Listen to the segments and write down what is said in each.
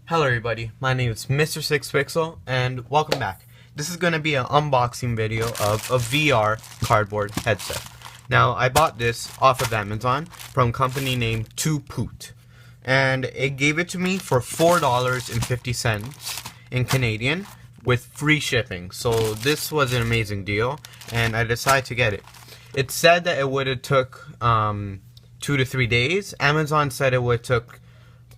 Hello everybody, my name is Mr. Six Pixel and welcome back. This is going to be an unboxing video of a VR cardboard headset. Now I bought this off of Amazon from a company named 2Poot, and it gave it to me for $4.50 in Canadian with free shipping. So this was an amazing deal and I decided to get it. It said that it would have took 2 to 3 days. Amazon said it would have took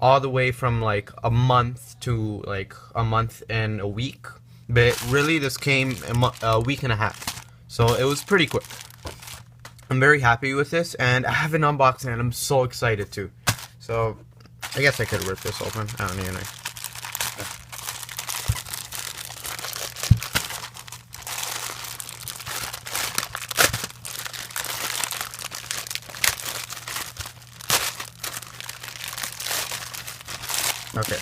all the way from like a month to like a month and a week, but really this came a week and a half, so it was pretty quick. I'm very happy with this and I have an unboxing and I'm so excited too. So I guess I could rip this open. I don't need a knife. Okay.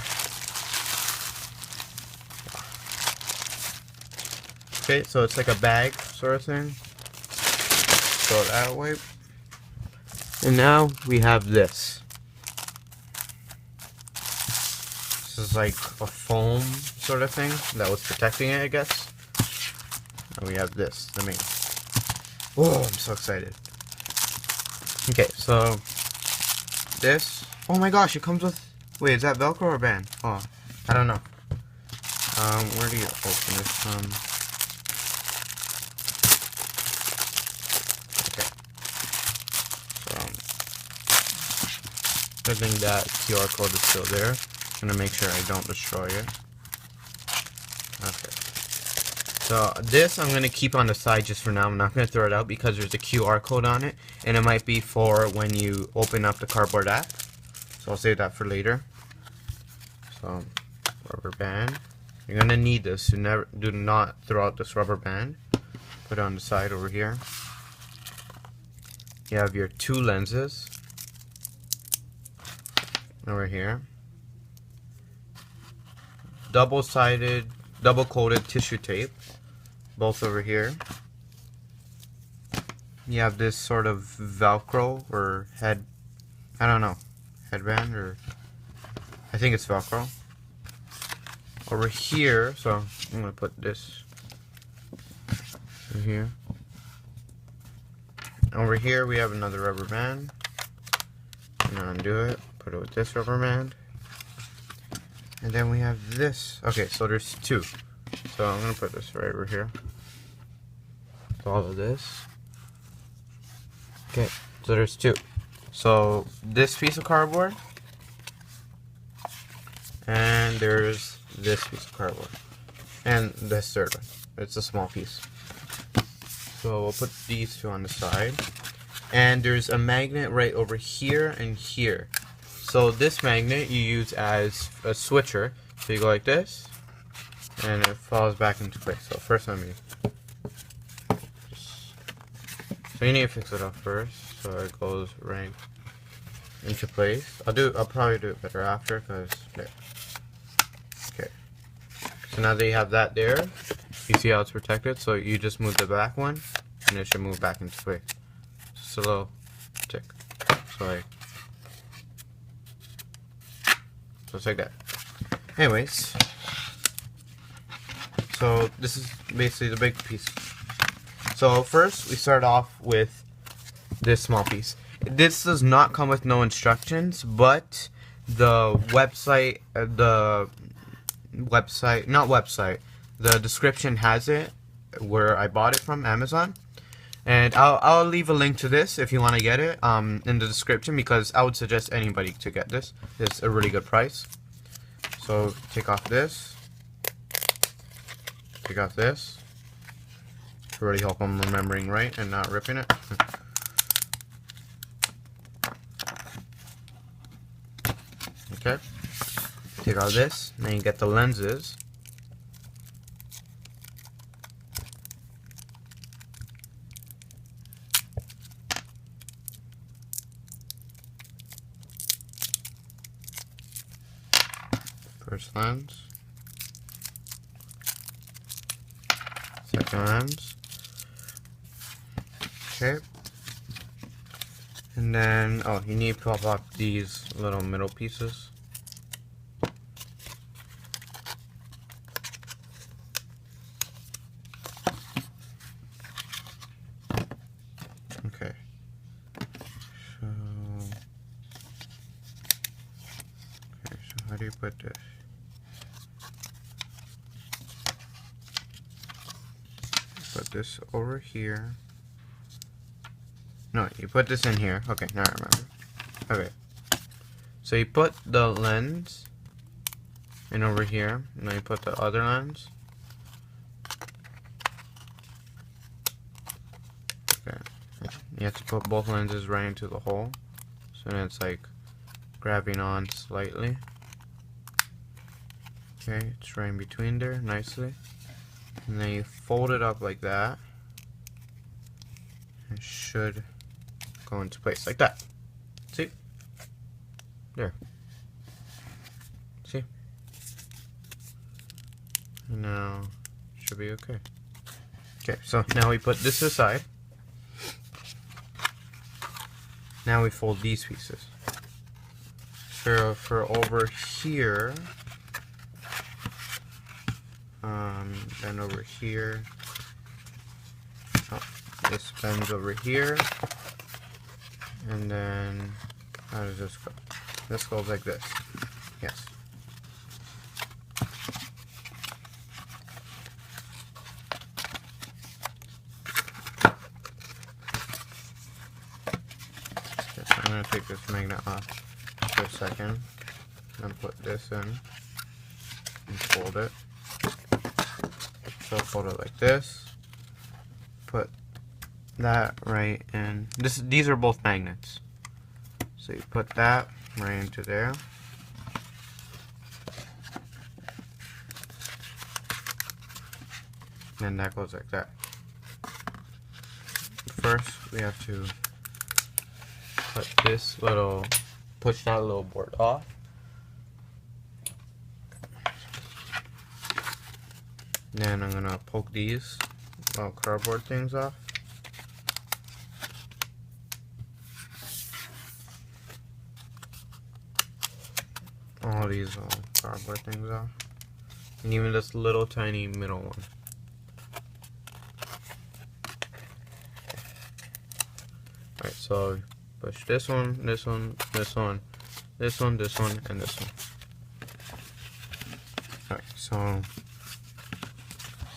Okay, so it's like a bag sort of thing. Throw it that way. And now we have this. This is like a foam sort of thing that was protecting it, I guess. And we have this, the main. Oh, I'm so excited. Okay, so this. Oh my gosh, it comes with. Wait, is that Velcro or band? Oh, I don't know. Where do you open this from? Okay. So, good thing that QR code is still there. I'm gonna make sure I don't destroy it. Okay. So this I'm gonna keep on the side just for now. I'm not gonna throw it out because there's a QR code on it, and it might be for when you open up the cardboard app. So I'll save that for later. So, rubber band. You're gonna need this. Do not throw out this rubber band. Put it on the side over here. You have your two lenses over here. Double-sided, double-coated tissue tape, both over here. You have this sort of Velcro or headband, or I think it's Velcro. Over here, so I'm gonna put this in here. Over here we have another rubber band. I'm gonna undo it, put it with this rubber band. And then we have this. Okay, so there's two. So I'm gonna put this right over here. So all of this. Okay, so there's two. So this piece of cardboard, and there's this piece of cardboard, and this third one. It's a small piece. So we'll put these two on the side, and there's a magnet right over here and here. So this magnet you use as a switcher. So you go like this, and it falls back into place. So first let me. So you need to fix it up first, so it goes right into place. I'll probably do it better after, cause there. Okay. So now that you have that there, you see how it's protected. So you just move the back one, and it should move back into place. Just a little tick. So it's like that. Anyways, so this is basically the big piece. So first we start off with this small piece. This does not come with no instructions, but the the description has it where I bought it from, Amazon. And I'll leave a link to this if you want to get it in the description, because I would suggest anybody to get this. It's a really good price. So take off this. Take off this. To really hope I'm remembering right and not ripping it. Okay. Take out this, and then you get the lenses. First lens. Second lens. Okay. And then, oh, you need to pop off these little middle pieces. how do you put this? Put this over here. No, you put this in here. Okay, now I remember. Okay. So you put the lens in over here, and then you put the other lens. Okay. You have to put both lenses right into the hole. So then it's like grabbing on slightly. Okay, it's right in between there, nicely. And then you fold it up like that. It should go into place like that. See? There. See? And now, it should be okay. Okay, so now we put this aside. Now we fold these pieces. For over here, then over here, oh, this bends over here, and then, how does this go? This goes like this, yes. Okay, so I'm going to take this magnet off for a second, and put this in, and fold it. So fold it like this. Put that right in. These are both magnets. So you put that right into there. And that goes like that. First, we have to put this little, push that little board off. Then I'm gonna poke these little cardboard things off. All these little cardboard things off. And even this little tiny middle one. Alright, so push this one, this one, this one, this one, this one, and this one. Alright, so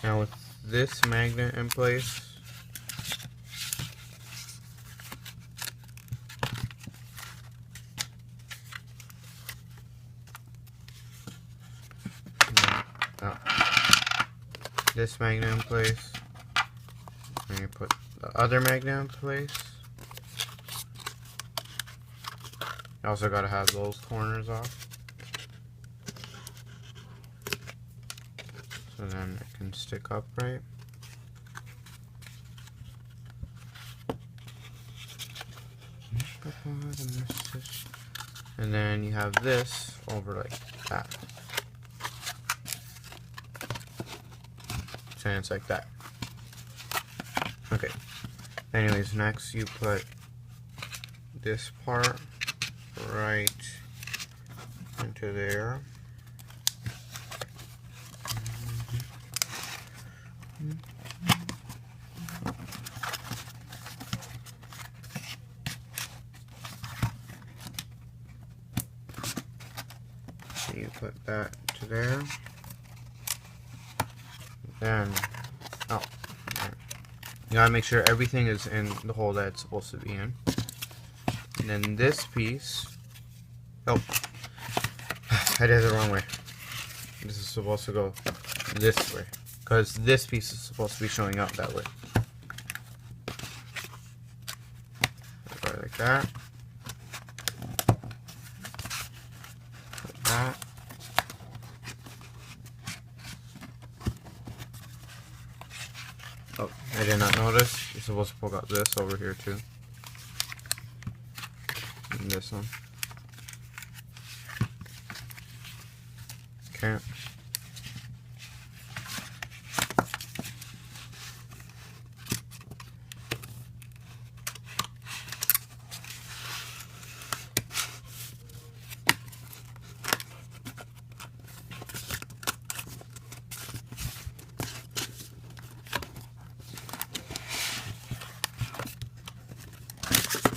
now with this magnet in place, this magnet in place, and you put the other magnet in place. You also gotta have those corners off, so then it can stick upright. And then you have this over like that. So it's like that. Okay. Anyways, next you put this part right into there. So you put that to there. Then, oh, you gotta make sure everything is in the hole that it's supposed to be in. And then this piece, oh, I did it the wrong way. This is supposed to go this way, because this piece is supposed to be showing up that way. Go like that. Like that. Oh, I did not notice. You're supposed to poke out this over here too. And this one. Okay.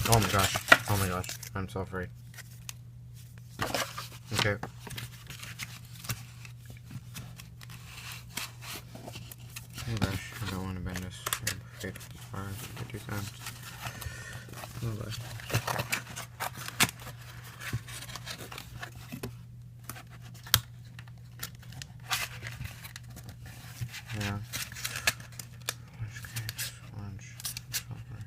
Oh my gosh. Oh my gosh. I'm so afraid. Okay. Oh gosh, I don't want to bend this. I'm afraid it's hard. 50 cents. Oh gosh. Yeah. Lunch cakes, lunch, supper.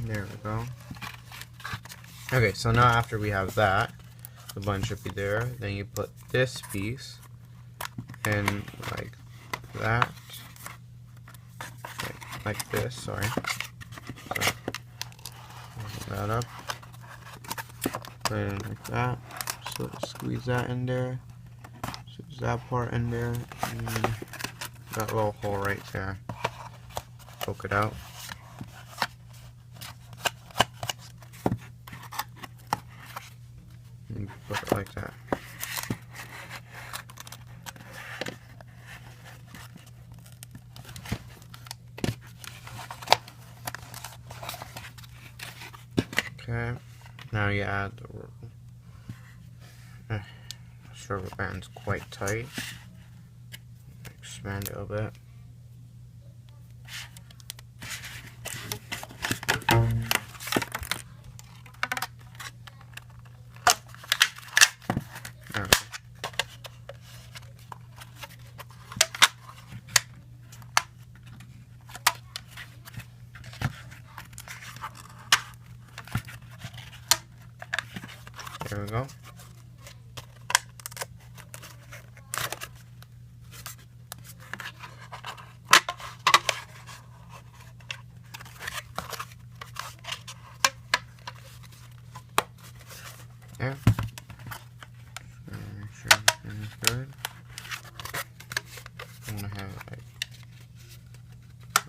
There we go. Okay, so now after we have that, the bun should be there. Then you put this piece in like that. Like this, sorry. So, open that up. Put it in like that. So squeeze that in there. Squeeze that part in there. And that little hole right there. Poke it out. And put it like that. Okay, now you add the rubber band's quite tight. Expand it a bit. There we go. Yeah. Make sure everything's good. I'm gonna have it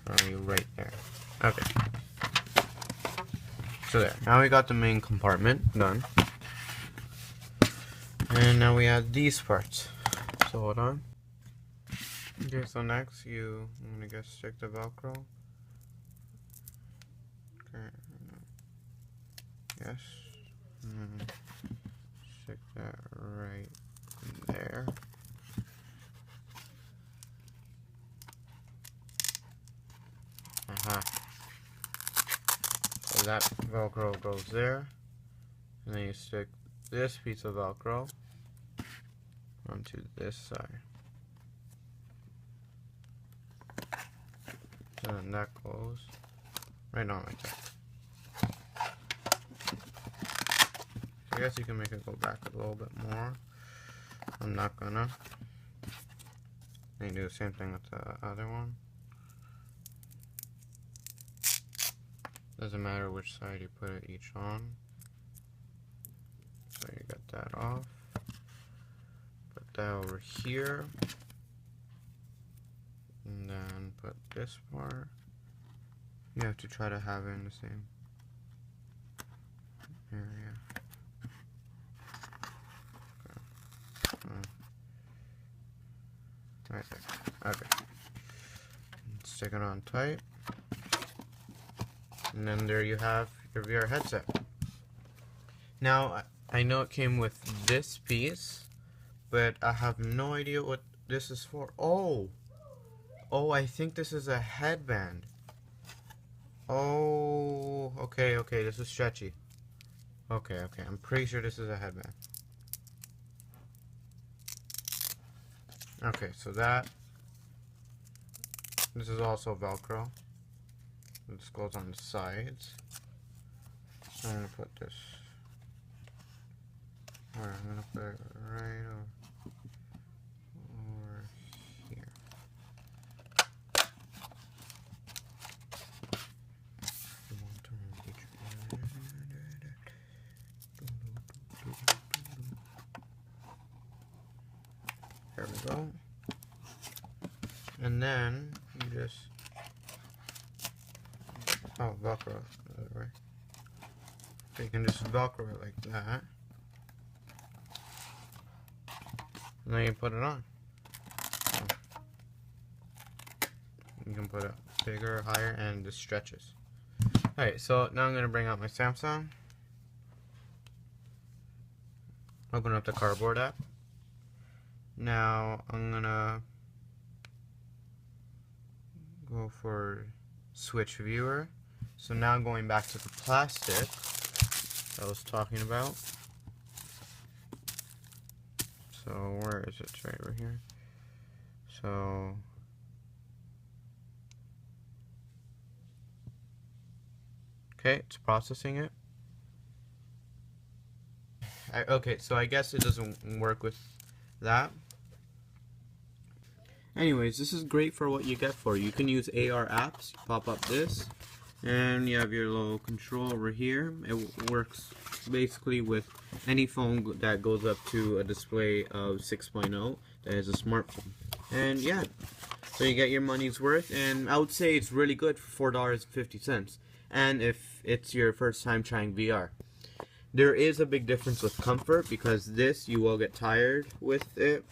like right there. Okay. So there. Now we got the main compartment done. And now we add these parts. So hold on. Okay, so next I'm gonna get stick the Velcro. Okay. Yes. Stick that right there. So that Velcro goes there. And then you stick this piece of Velcro onto this side. And then that goes right on like that. So I guess you can make it go back a little bit more. I'm not gonna. And you do the same thing with the other one. Doesn't matter which side you put it each on. So you got that off. Put that over here. And then put this part. You have to try to have it in the same area. Okay. Right there. Okay. Stick it on tight. And then there you have your VR headset. Now, I know it came with this piece, but I have no idea what this is for. Oh, I think this is a headband. Oh, okay, this is stretchy. Okay, I'm pretty sure this is a headband. Okay, so this is also Velcro. This goes on the sides. I'm gonna put this. Alright, I'm gonna put it right over here. There we go. And then you just Velcro, right? So you can just Velcro it like that. And then you put it on. So you can put it bigger, higher, and it stretches. Alright, so now I'm going to bring out my Samsung. Open up the cardboard app. Now I'm going to go for switch viewer. So now going back to the plastic I was talking about. So where is it? It's right over here. So okay, it's processing it. Okay, so I guess it doesn't work with that. Anyways, this is great for what you get for. You can use AR apps. Pop up this, and you have your little control over here. It works basically with any phone that goes up to a display of 6.0 that is a smartphone. And yeah, so you get your money's worth, and I would say it's really good for $4.50. And if it's your first time trying VR. There is a big difference with comfort, because this, you will get tired with it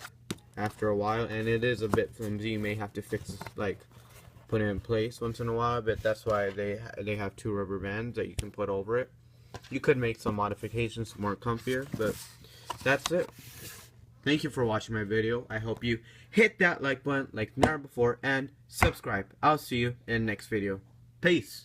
after a while, and it is a bit flimsy. You may have to fix, like, put it in place once in a while, but that's why they have two rubber bands that you can put over it. You could make some modifications more comfier, but that's it. Thank you for watching my video. I hope you hit that like button like never before, and subscribe. I'll see you in the next video. Peace.